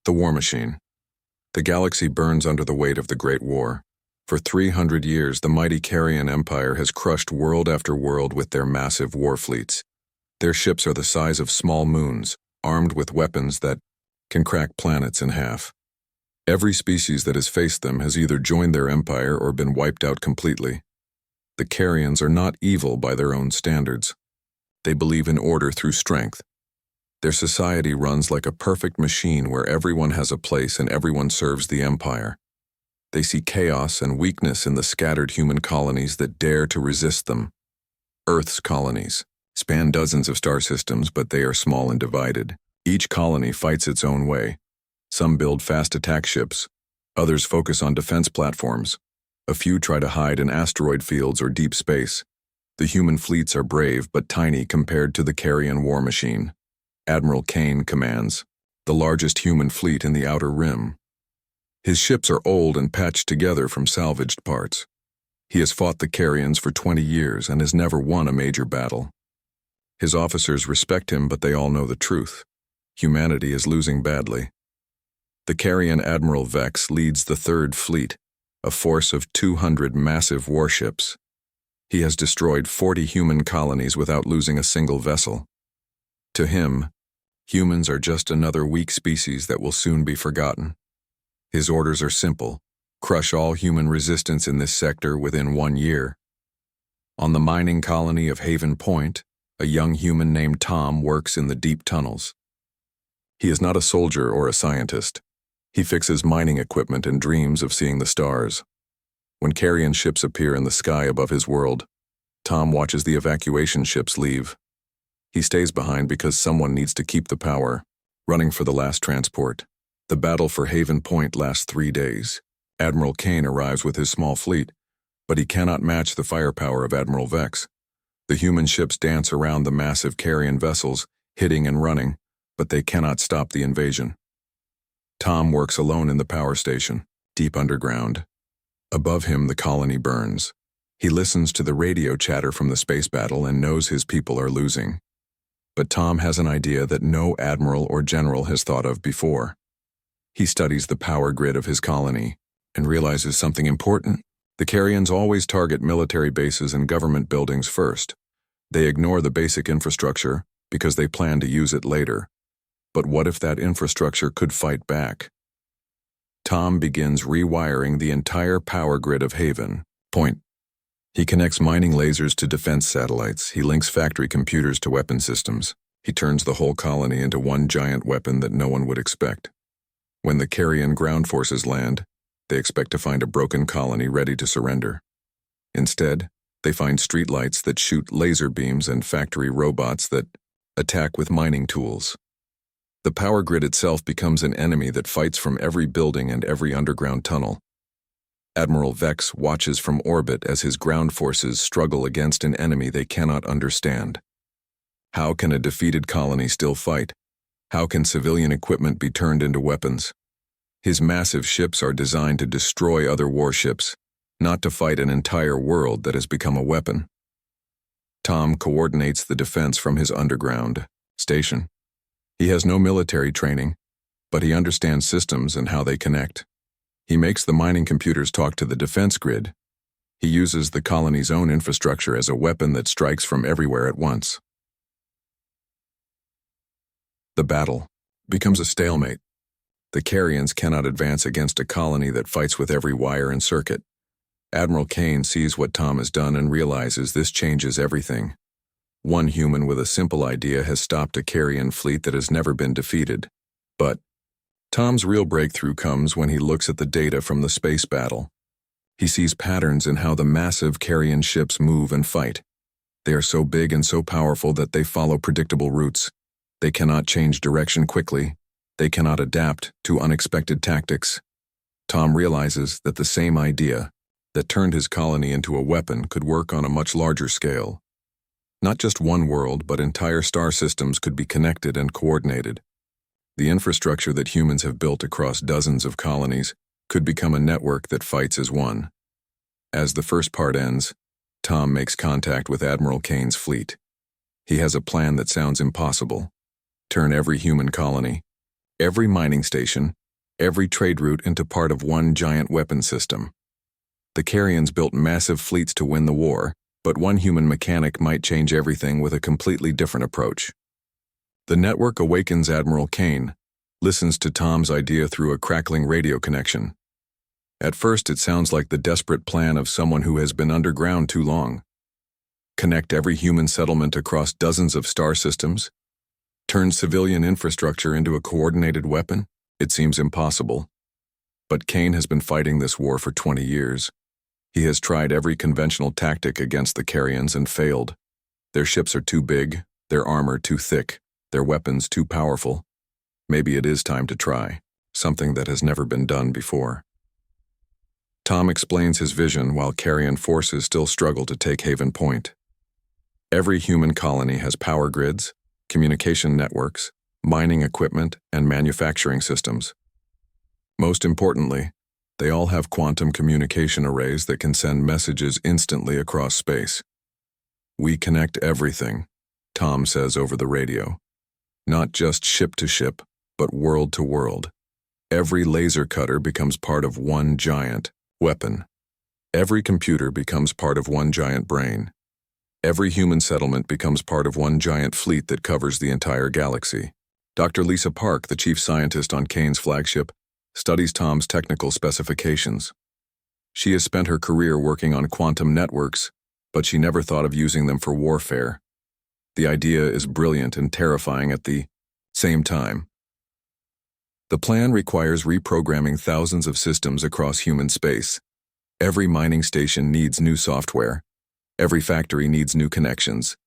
The War Machine. The galaxy burns under the weight of the Great War. For 300 years, the mighty Carrion Empire has crushed world after world with their massive war fleets. Their ships are the size of small moons, armed with weapons that can crack planets in half. Every species that has faced them has either joined their empire or been wiped out completely. The Carrions are not evil by their own standards. They believe in order through strength. Their society runs like a perfect machine where everyone has a place and everyone serves the empire. They see chaos and weakness in the scattered human colonies that dare to resist them. Earth's colonies span dozens of star systems, but they are small and divided. Each colony fights its own way. Some build fast attack ships. Others focus on defense platforms. A few try to hide in asteroid fields or deep space. The human fleets are brave but tiny compared to the Carrion war machine. Admiral Kane commands the largest human fleet in the Outer Rim. His ships are old and patched together from salvaged parts. He has fought the Carrions for 20 years and has never won a major battle. His officers respect him, but they all know the truth. Humanity is losing badly. The Carrion Admiral Vex leads the Third Fleet, a force of 200 massive warships. He has destroyed 40 human colonies without losing a single vessel. To him, humans are just another weak species that will soon be forgotten. His orders are simple: crush all human resistance in this sector within 1 year. On the mining colony of Haven Point, a young human named Tom works in the deep tunnels. He is not a soldier or a scientist. He fixes mining equipment and dreams of seeing the stars. When Carrion ships appear in the sky above his world, Tom watches the evacuation ships leave. He stays behind because someone needs to keep the power, running for the last transport. The battle for Haven Point lasts 3 days. Admiral Kane arrives with his small fleet, but he cannot match the firepower of Admiral Vex. The human ships dance around the massive Carrion vessels, hitting and running, but they cannot stop the invasion. Tom works alone in the power station, deep underground. Above him, the colony burns. He listens to the radio chatter from the space battle and knows his people are losing. But Tom has an idea that no admiral or general has thought of before. He studies the power grid of his colony and realizes something important. The Carrions always target military bases and government buildings first. They ignore the basic infrastructure because they plan to use it later. But what if that infrastructure could fight back? Tom begins rewiring the entire power grid of Haven Point. He connects mining lasers to defense satellites. He links factory computers to weapon systems. He turns the whole colony into one giant weapon that no one would expect. When the Carrion ground forces land, they expect to find a broken colony ready to surrender. Instead, they find streetlights that shoot laser beams and factory robots that attack with mining tools. The power grid itself becomes an enemy that fights from every building and every underground tunnel. Admiral Vex watches from orbit as his ground forces struggle against an enemy they cannot understand. How can a defeated colony still fight? How can civilian equipment be turned into weapons? His massive ships are designed to destroy other warships, not to fight an entire world that has become a weapon. Tom coordinates the defense from his underground station. He has no military training, but he understands systems and how they connect. He makes the mining computers talk to the defense grid. He uses the colony's own infrastructure as a weapon that strikes from everywhere at once. The battle becomes a stalemate. The Carrions cannot advance against a colony that fights with every wire and circuit. Admiral Kane sees what Tom has done and realizes this changes everything. One human with a simple idea has stopped a Carrion fleet that has never been defeated. But Tom's real breakthrough comes when he looks at the data from the space battle. He sees patterns in how the massive Carrion ships move and fight. They are so big and so powerful that they follow predictable routes. They cannot change direction quickly. They cannot adapt to unexpected tactics. Tom realizes that the same idea that turned his colony into a weapon could work on a much larger scale. Not just one world, but entire star systems could be connected and coordinated. The infrastructure that humans have built across dozens of colonies could become a network that fights as one. As the first part ends, Tom makes contact with Admiral Kane's fleet. He has a plan that sounds impossible. Turn every human colony every mining station, every trade route into part of one giant weapon system. The Carians built massive fleets to win the war, but one human mechanic might change everything with a completely different approach. The network awakens Admiral Kane, listens to Tom's idea through a crackling radio connection. At first, it sounds like the desperate plan of someone who has been underground too long. Connect every human settlement across dozens of star systems? Turn civilian infrastructure into a coordinated weapon? It seems impossible. But Kane has been fighting this war for 20 years. He has tried every conventional tactic against the Carians and failed. Their ships are too big, their armor too thick, their weapons too powerful. Maybe it is time to try, something that has never been done before. Tom explains his vision while Carian forces still struggle to take Haven Point. Every human colony has power grids, communication networks, mining equipment, and manufacturing systems. Most importantly, they all have quantum communication arrays that can send messages instantly across space. "We connect everything," Tom says over the radio. "Not just ship to ship, but world to world. Every laser cutter becomes part of one giant weapon. Every computer becomes part of one giant brain. Every human settlement becomes part of one giant fleet that covers the entire galaxy." Dr. Lisa Park, the chief scientist on Kane's flagship, studies Tom's technical specifications. She has spent her career working on quantum networks, but she never thought of using them for warfare. The idea is brilliant and terrifying at the same time. The plan requires reprogramming thousands of systems across human space. Every mining station needs new software. Every factory needs new connections.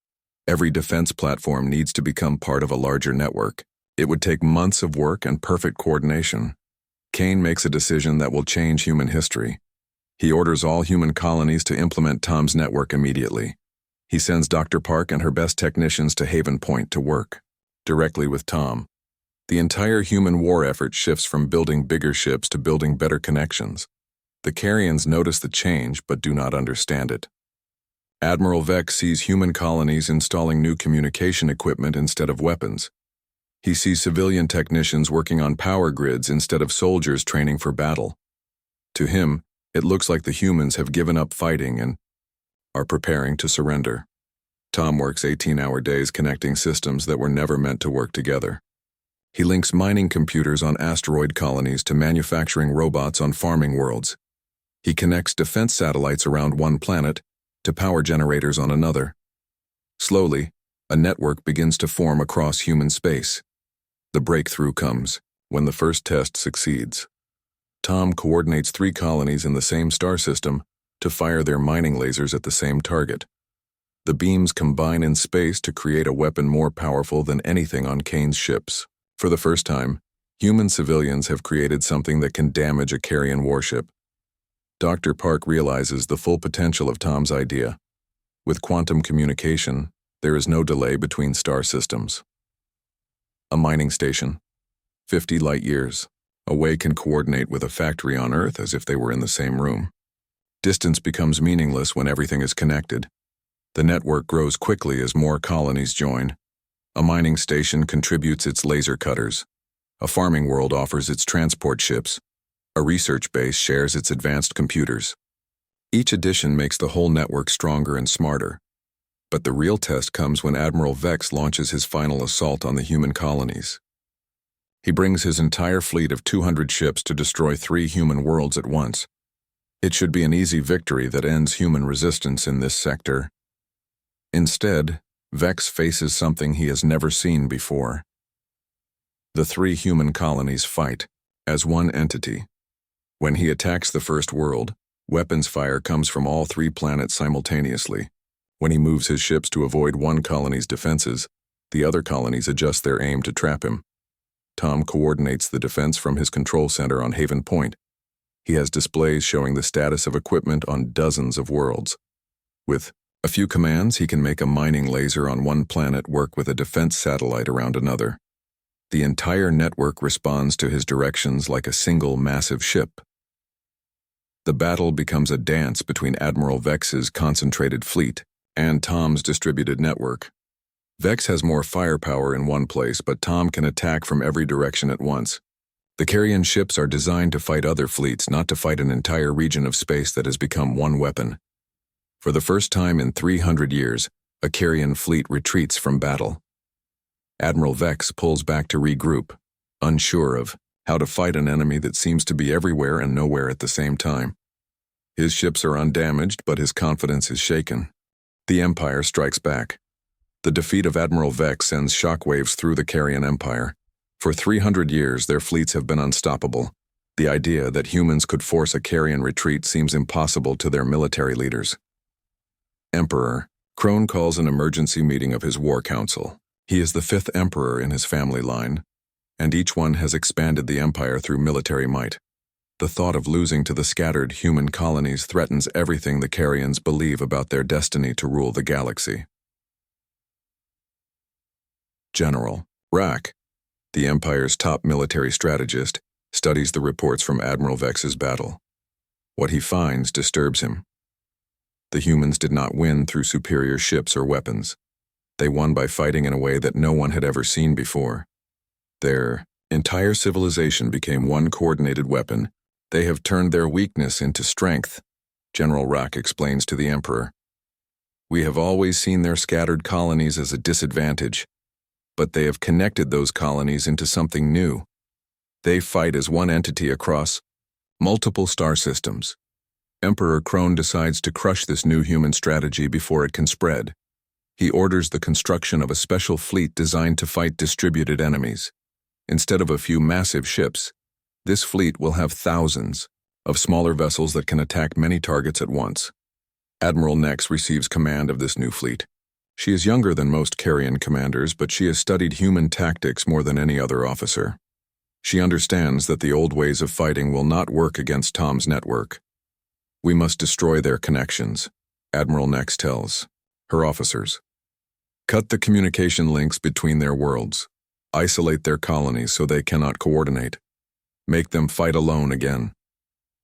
Every defense platform needs to become part of a larger network. It would take months of work and perfect coordination. Kane makes a decision that will change human history. He orders all human colonies to implement Tom's network immediately. He sends Dr. Park and her best technicians to Haven Point to work directly with Tom. The entire human war effort shifts from building bigger ships to building better connections. The Carians notice the change but do not understand it. Admiral Vex sees human colonies installing new communication equipment instead of weapons. He sees civilian technicians working on power grids instead of soldiers training for battle. To him, it looks like the humans have given up fighting and are preparing to surrender. Tom works 18-hour days connecting systems that were never meant to work together. He links mining computers on asteroid colonies to manufacturing robots on farming worlds. He connects defense satellites around one planet to power generators on another. Slowly, a network begins to form across human space. The breakthrough comes when the first test succeeds. Tom coordinates 3 colonies in the same star system to fire their mining lasers at the same target. The beams combine in space to create a weapon more powerful than anything on Kane's ships. For the first time, human civilians have created something that can damage a Carian warship. Dr. Park realizes the full potential of Tom's idea. With quantum communication, there is no delay between star systems. A mining station, 50 light years away, can coordinate with a factory on Earth as if they were in the same room. Distance becomes meaningless when everything is connected. The network grows quickly as more colonies join. A mining station contributes its laser cutters. A farming world offers its transport ships. A research base shares its advanced computers. Each addition makes the whole network stronger and smarter. But the real test comes when Admiral Vex launches his final assault on the human colonies. He brings his entire fleet of 200 ships to destroy 3 human worlds at once. It should be an easy victory that ends human resistance in this sector. Instead, Vex faces something he has never seen before. The 3 human colonies fight as one entity. When he attacks the first world, weapons fire comes from all 3 planets simultaneously. When he moves his ships to avoid one colony's defenses, the other colonies adjust their aim to trap him. Tom coordinates the defense from his control center on Haven Point. He has displays showing the status of equipment on dozens of worlds. With a few commands, he can make a mining laser on one planet work with a defense satellite around another. The entire network responds to his directions like a single massive ship. The battle becomes a dance between Admiral Vex's concentrated fleet and Tom's distributed network. Vex has more firepower in one place, but Tom can attack from every direction at once. The Carrion ships are designed to fight other fleets, not to fight an entire region of space that has become one weapon. For the first time in 300 years, a Carrion fleet retreats from battle. Admiral Vex pulls back to regroup, unsure of how to fight an enemy that seems to be everywhere and nowhere at the same time. His ships are undamaged, but his confidence is shaken. The Empire strikes back. The defeat of Admiral Vex sends shockwaves through the Carrion Empire. For 300 years, their fleets have been unstoppable. The idea that humans could force a Carrion retreat seems impossible to their military leaders. Emperor. Crone calls an emergency meeting of his war council. He is the 5th emperor in his family line, and each one has expanded the empire through military might. The thought of losing to the scattered human colonies threatens everything the Carrions believe about their destiny to rule the galaxy. General Rack, the Empire's top military strategist, studies the reports from Admiral Vex's battle. What he finds disturbs him. The humans did not win through superior ships or weapons. They won by fighting in a way that no one had ever seen before. Their entire civilization became one coordinated weapon. They have turned their weakness into strength, General Rack explains to the Emperor. We have always seen their scattered colonies as a disadvantage, but they have connected those colonies into something new. They fight as one entity across multiple star systems. Emperor Crone decides to crush this new human strategy before it can spread. He orders the construction of a special fleet designed to fight distributed enemies. Instead of a few massive ships, this fleet will have thousands of smaller vessels that can attack many targets at once. Admiral Nex receives command of this new fleet. She is younger than most Carrion commanders, but she has studied human tactics more than any other officer. She understands that the old ways of fighting will not work against Tom's network. We must destroy their connections, Admiral Nex tells her officers. Cut the communication links between their worlds. Isolate their colonies so they cannot coordinate. Make them fight alone again.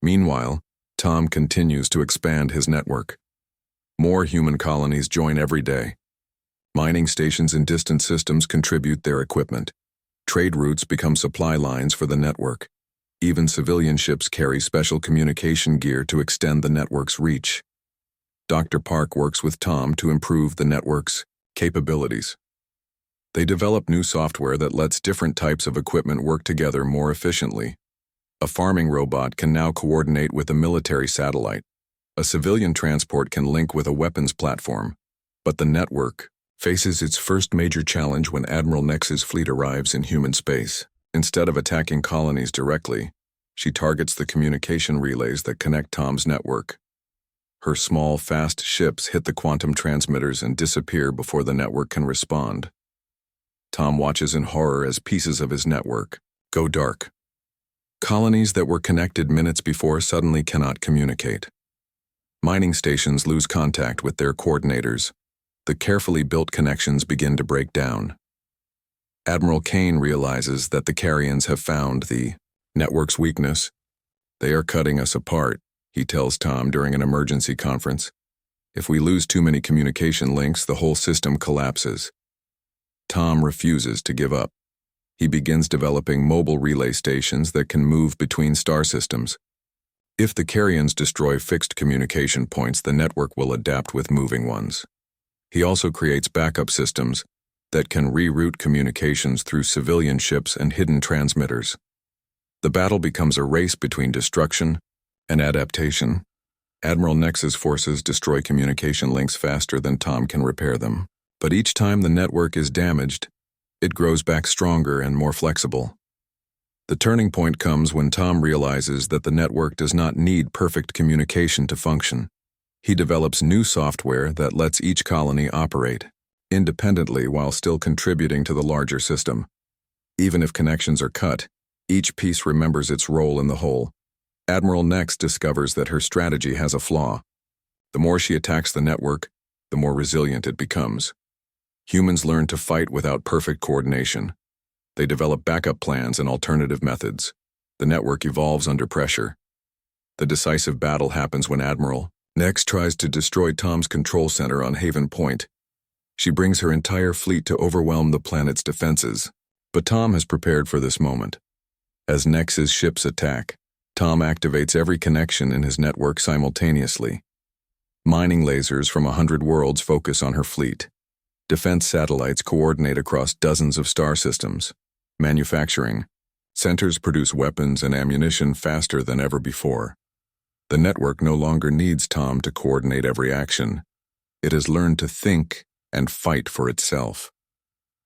Meanwhile, Tom continues to expand his network. More human colonies join every day. Mining stations in distant systems contribute their equipment. Trade routes become supply lines for the network. Even civilian ships carry special communication gear to extend the network's reach. Dr. Park works with Tom to improve the network's capabilities. They develop new software that lets different types of equipment work together more efficiently. A farming robot can now coordinate with a military satellite. A civilian transport can link with a weapons platform. But the network faces its first major challenge when Admiral Nex's fleet arrives in human space. Instead of attacking colonies directly, she targets the communication relays that connect Tom's network. Her small, fast ships hit the quantum transmitters and disappear before the network can respond. Tom watches in horror as pieces of his network go dark. Colonies that were connected minutes before suddenly cannot communicate. Mining stations lose contact with their coordinators. The carefully built connections begin to break down. Admiral Kane realizes that the Carrions have found the network's weakness. They are cutting us apart, he tells Tom during an emergency conference. If we lose too many communication links, the whole system collapses. Tom refuses to give up. He begins developing mobile relay stations that can move between star systems. If the Carrions destroy fixed communication points, the network will adapt with moving ones. He also creates backup systems that can reroute communications through civilian ships and hidden transmitters. The battle becomes a race between destruction and adaptation. Admiral Nex's forces destroy communication links faster than Tom can repair them. But each time the network is damaged, it grows back stronger and more flexible. The turning point comes when Tom realizes that the network does not need perfect communication to function. He develops new software that lets each colony operate independently while still contributing to the larger system. Even if connections are cut, each piece remembers its role in the whole. Admiral Nex discovers that her strategy has a flaw. The more she attacks the network, the more resilient it becomes. Humans learn to fight without perfect coordination. They develop backup plans and alternative methods. The network evolves under pressure. The decisive battle happens when Admiral Nex tries to destroy Tom's control center on Haven Point. She brings her entire fleet to overwhelm the planet's defenses. But Tom has prepared for this moment. As Nex's ships attack, Tom activates every connection in his network simultaneously. Mining lasers from 100 worlds focus on her fleet. Defense satellites coordinate across dozens of star systems. Manufacturing centers produce weapons and ammunition faster than ever before. The network no longer needs Tom to coordinate every action. It has learned to think and fight for itself.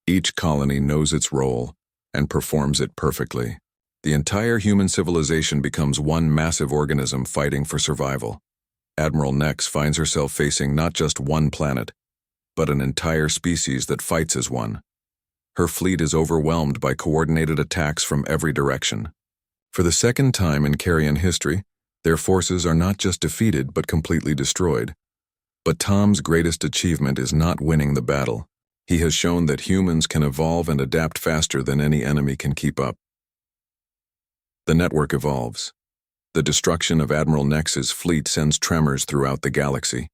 Each colony knows its role and performs it perfectly. The entire human civilization becomes one massive organism fighting for survival. Admiral Nex finds herself facing not just one planet, but an entire species that fights as one. Her fleet is overwhelmed by coordinated attacks from every direction. For the second time in Carrion history, their forces are not just defeated but completely destroyed. But Tom's greatest achievement is not winning the battle. He has shown that humans can evolve and adapt faster than any enemy can keep up. The network evolves. The destruction of Admiral Nex's fleet sends tremors throughout the galaxy.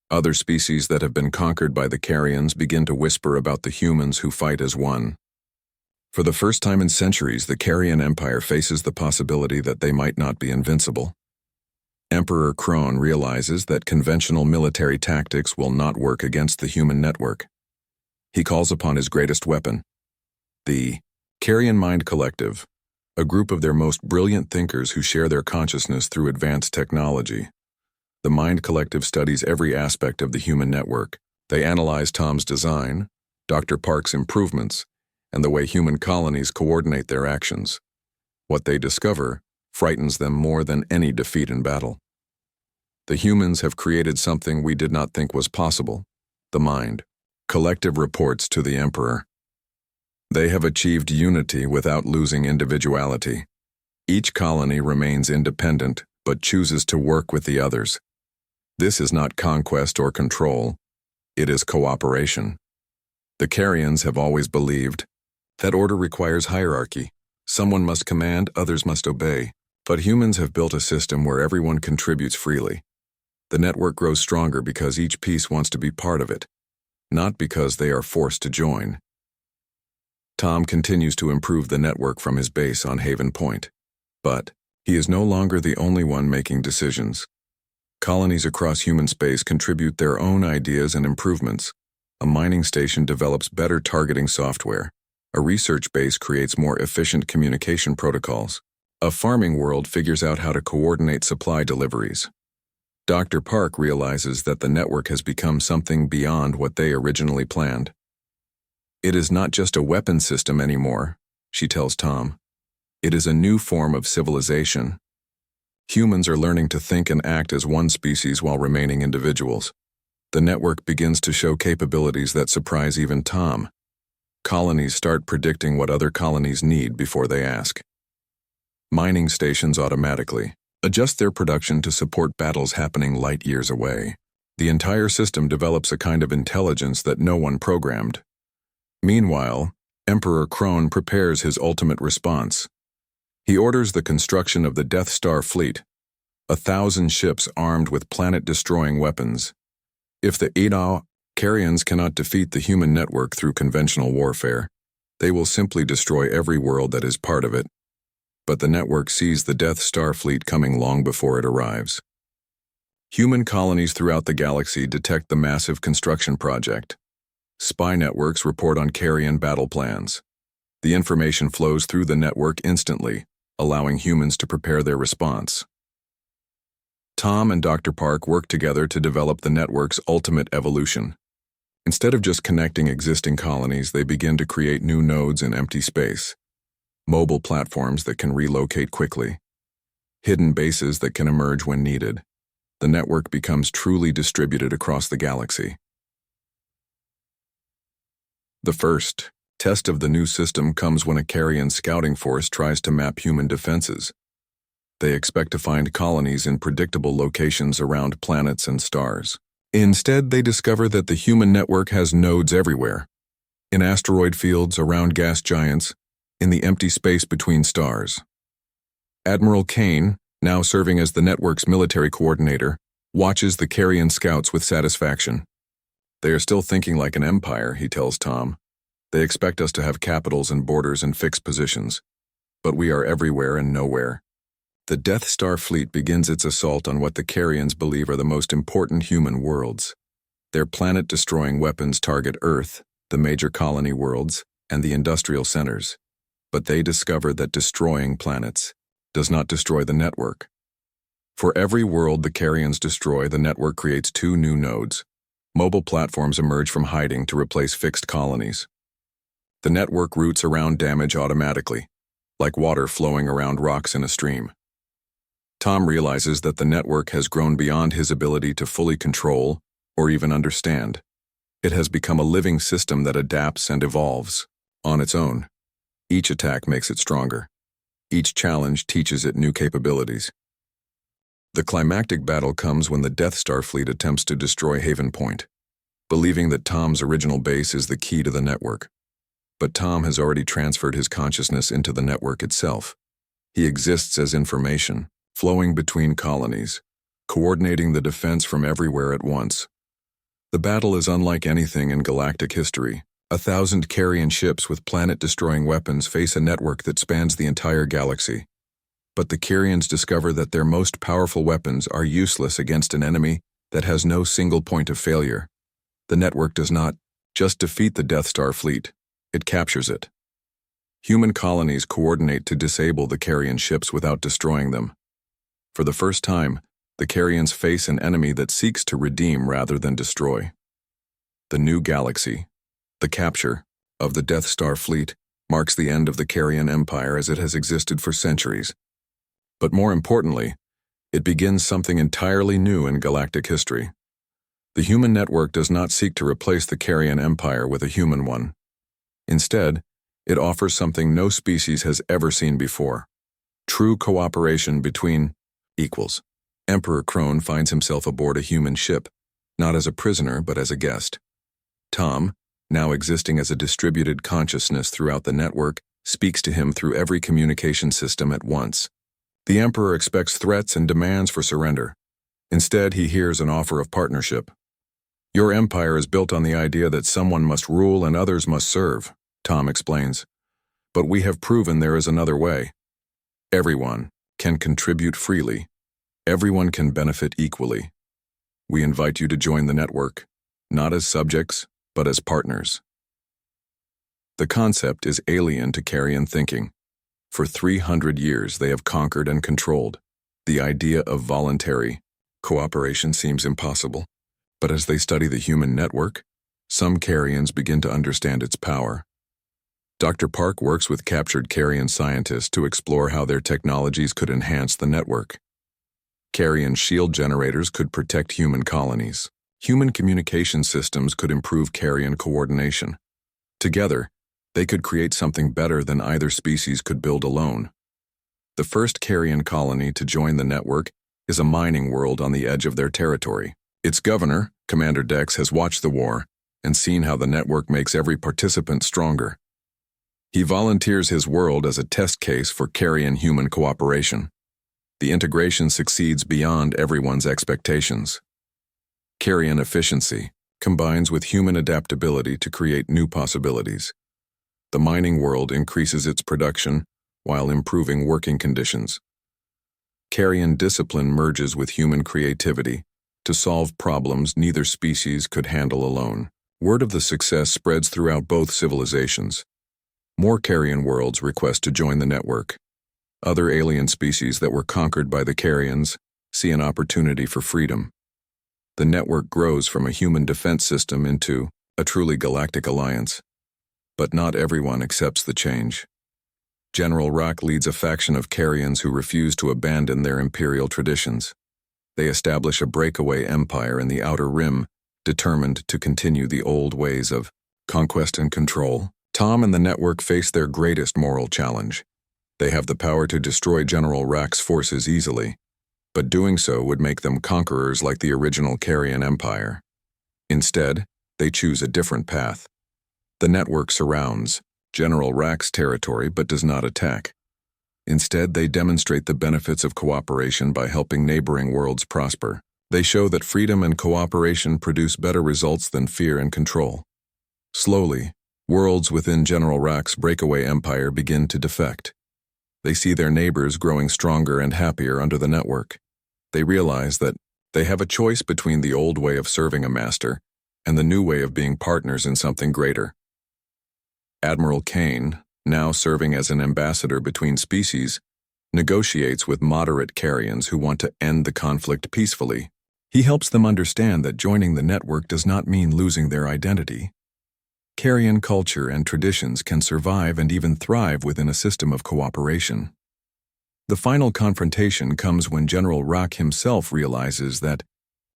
Other species that have been conquered by the Carrions begin to whisper about the humans who fight as one. For the first time in centuries, the Carrion Empire faces the possibility that they might not be invincible. Emperor Krone realizes that conventional military tactics will not work against the human network. He calls upon his greatest weapon, the Carrion Mind Collective, a group of their most brilliant thinkers who share their consciousness through advanced technology. The Mind Collective studies every aspect of the human network. They analyze Tom's design, Dr. Park's improvements, and the way human colonies coordinate their actions. What they discover frightens them more than any defeat in battle. The humans have created something we did not think was possible, the Mind Collective reports to the Emperor. They have achieved unity without losing individuality. Each colony remains independent but chooses to work with the others. This is not conquest or control. It is cooperation. The Carrions have always believed that order requires hierarchy. Someone must command, others must obey. But humans have built a system where everyone contributes freely. The network grows stronger because each piece wants to be part of it, not because they are forced to join. Tom continues to improve the network from his base on Haven Point. But he is no longer the only one making decisions. Colonies across human space contribute their own ideas and improvements. A mining station develops better targeting software. A research base creates more efficient communication protocols. A farming world figures out how to coordinate supply deliveries. Dr. Park realizes that the network has become something beyond what they originally planned. It is not just a weapon system anymore, she tells Tom. It is a new form of civilization. Humans are learning to think and act as one species while remaining individuals. The network begins to show capabilities that surprise even Tom. Colonies start predicting what other colonies need before they ask. Mining stations automatically adjust their production to support battles happening light years away. The entire system develops a kind of intelligence that no one programmed. Meanwhile, Emperor Krone prepares his ultimate response. He orders the construction of the Death Star fleet, 1,000 ships armed with planet-destroying weapons. If the Carrions cannot defeat the human network through conventional warfare, they will simply destroy every world that is part of it. But the network sees the Death Star fleet coming long before it arrives. Human colonies throughout the galaxy detect the massive construction project. Spy networks report on Carrion battle plans. The information flows through the network instantly, allowing humans to prepare their response. Tom and Dr. Park work together to develop the network's ultimate evolution. Instead of just connecting existing colonies, they begin to create new nodes in empty space. Mobile platforms that can relocate quickly. Hidden bases that can emerge when needed. The network becomes truly distributed across the galaxy. The first test of the new system comes when a Carrion scouting force tries to map human defenses. They expect to find colonies in predictable locations around planets and stars. Instead, they discover that the human network has nodes everywhere. In asteroid fields, around gas giants, in the empty space between stars. Admiral Kane, now serving as the network's military coordinator, watches the Carrion scouts with satisfaction. They are still thinking like an empire, he tells Tom. They expect us to have capitals and borders and fixed positions. But we are everywhere and nowhere. The Death Star fleet begins its assault on what the Carians believe are the most important human worlds. Their planet-destroying weapons target Earth, the major colony worlds, and the industrial centers. But they discover that destroying planets does not destroy the network. For every world the Carians destroy, the network creates 2 new nodes. Mobile platforms emerge from hiding to replace fixed colonies. The network routes around damage automatically, like water flowing around rocks in a stream. Tom realizes that the network has grown beyond his ability to fully control or even understand. It has become a living system that adapts and evolves on its own. Each attack makes it stronger. Each challenge teaches it new capabilities. The climactic battle comes when the Death Star fleet attempts to destroy Haven Point, believing that Tom's original base is the key to the network. But Tom has already transferred his consciousness into the network itself. He exists as information, flowing between colonies, coordinating the defense from everywhere at once. The battle is unlike anything in galactic history. 1,000 Carian ships with planet-destroying weapons face a network that spans the entire galaxy. But the Carians discover that their most powerful weapons are useless against an enemy that has no single point of failure. The network does not just defeat the Death Star fleet, it captures it. Human colonies coordinate to disable the Carian ships without destroying them. For the first time, the Carians face an enemy that seeks to redeem rather than destroy. The new galaxy, the capture of the Death Star fleet, marks the end of the Carian Empire as it has existed for centuries. But more importantly, it begins something entirely new in galactic history. The human network does not seek to replace the Carian Empire with a human one. Instead, it offers something no species has ever seen before: true cooperation between equals. Emperor Crone finds himself aboard a human ship, not as a prisoner but as a guest. Tom, now existing as a distributed consciousness throughout the network, speaks to him through every communication system at once. The Emperor expects threats and demands for surrender. Instead, he hears an offer of partnership. Your empire is built on the idea that someone must rule and others must serve, Tom explains. But we have proven there is another way. Everyone can contribute freely. Everyone can benefit equally. We invite you to join the network, not as subjects, but as partners. The concept is alien to Carian thinking. For 300 years they have conquered and controlled. The idea of voluntary cooperation seems impossible. But as they study the human network, some Carians begin to understand its power. Dr. Park works with captured Carian scientists to explore how their technologies could enhance the network. Carian shield generators could protect human colonies. Human communication systems could improve Carian coordination. Together, they could create something better than either species could build alone. The first Carian colony to join the network is a mining world on the edge of their territory. Its governor, Commander Dex, has watched the war and seen how the network makes every participant stronger. He volunteers his world as a test case for Carian-human cooperation. The integration succeeds beyond everyone's expectations. Carian efficiency combines with human adaptability to create new possibilities. The mining world increases its production while improving working conditions. Carian discipline merges with human creativity to solve problems neither species could handle alone. Word of the success spreads throughout both civilizations. More Carian worlds request to join the network. Other alien species that were conquered by the Carians see an opportunity for freedom. The network grows from a human defense system into a truly galactic alliance. But not everyone accepts the change. General Rock leads a faction of Carians who refuse to abandon their imperial traditions. They establish a breakaway empire in the Outer Rim, determined to continue the old ways of conquest and control. Tom and the network face their greatest moral challenge. They have the power to destroy General Rock's forces easily, but doing so would make them conquerors like the original Carian Empire. Instead, they choose a different path. The network surrounds General Rock's territory but does not attack. Instead, they demonstrate the benefits of cooperation by helping neighboring worlds prosper. They show that freedom and cooperation produce better results than fear and control. Slowly, worlds within General Rack's breakaway empire begin to defect. They see their neighbors growing stronger and happier under the network. They realize that they have a choice between the old way of serving a master and the new way of being partners in something greater. Admiral Kane, now serving as an ambassador between species, negotiates with moderate Carians who want to end the conflict peacefully. He helps them understand that joining the network does not mean losing their identity. Carian culture and traditions can survive and even thrive within a system of cooperation. The final confrontation comes when General Rack himself realizes that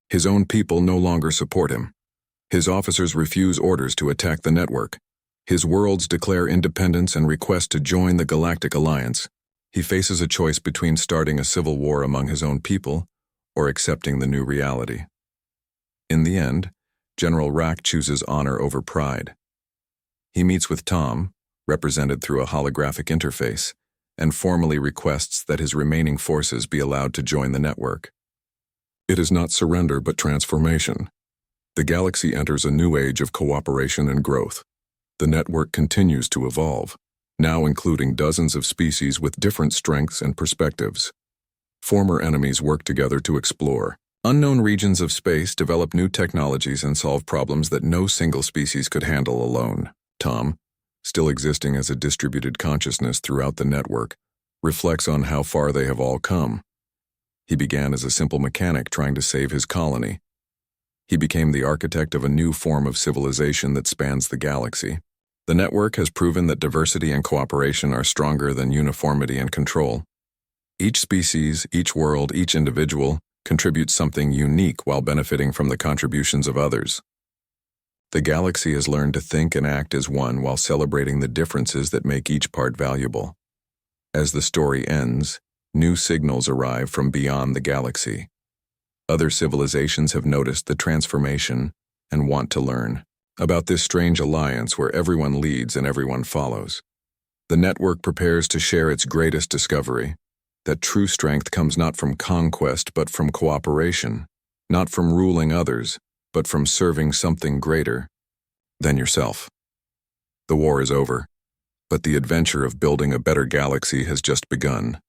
his own people no longer support him. His officers refuse orders to attack the network. His worlds declare independence and request to join the Galactic Alliance. He faces a choice between starting a civil war among his own people or accepting the new reality. In the end, General Rack chooses honor over pride. He meets with Tom, represented through a holographic interface, and formally requests that his remaining forces be allowed to join the network. It is not surrender but transformation. The galaxy enters a new age of cooperation and growth. The network continues to evolve, now including dozens of species with different strengths and perspectives. Former enemies work together to explore. Unknown regions of space develop new technologies and solve problems that no single species could handle alone. Tom, still existing as a distributed consciousness throughout the network, reflects on how far they have all come. He began as a simple mechanic trying to save his colony. He became the architect of a new form of civilization that spans the galaxy. The network has proven that diversity and cooperation are stronger than uniformity and control. Each species, each world, each individual contributes something unique while benefiting from the contributions of others. The galaxy has learned to think and act as one while celebrating the differences that make each part valuable. As the story ends, new signals arrive from beyond the galaxy. Other civilizations have noticed the transformation and want to learn about this strange alliance where everyone leads and everyone follows. The network prepares to share its greatest discovery, that true strength comes not from conquest but from cooperation, not from ruling others, but from serving something greater than yourself. The war is over, but the adventure of building a better galaxy has just begun.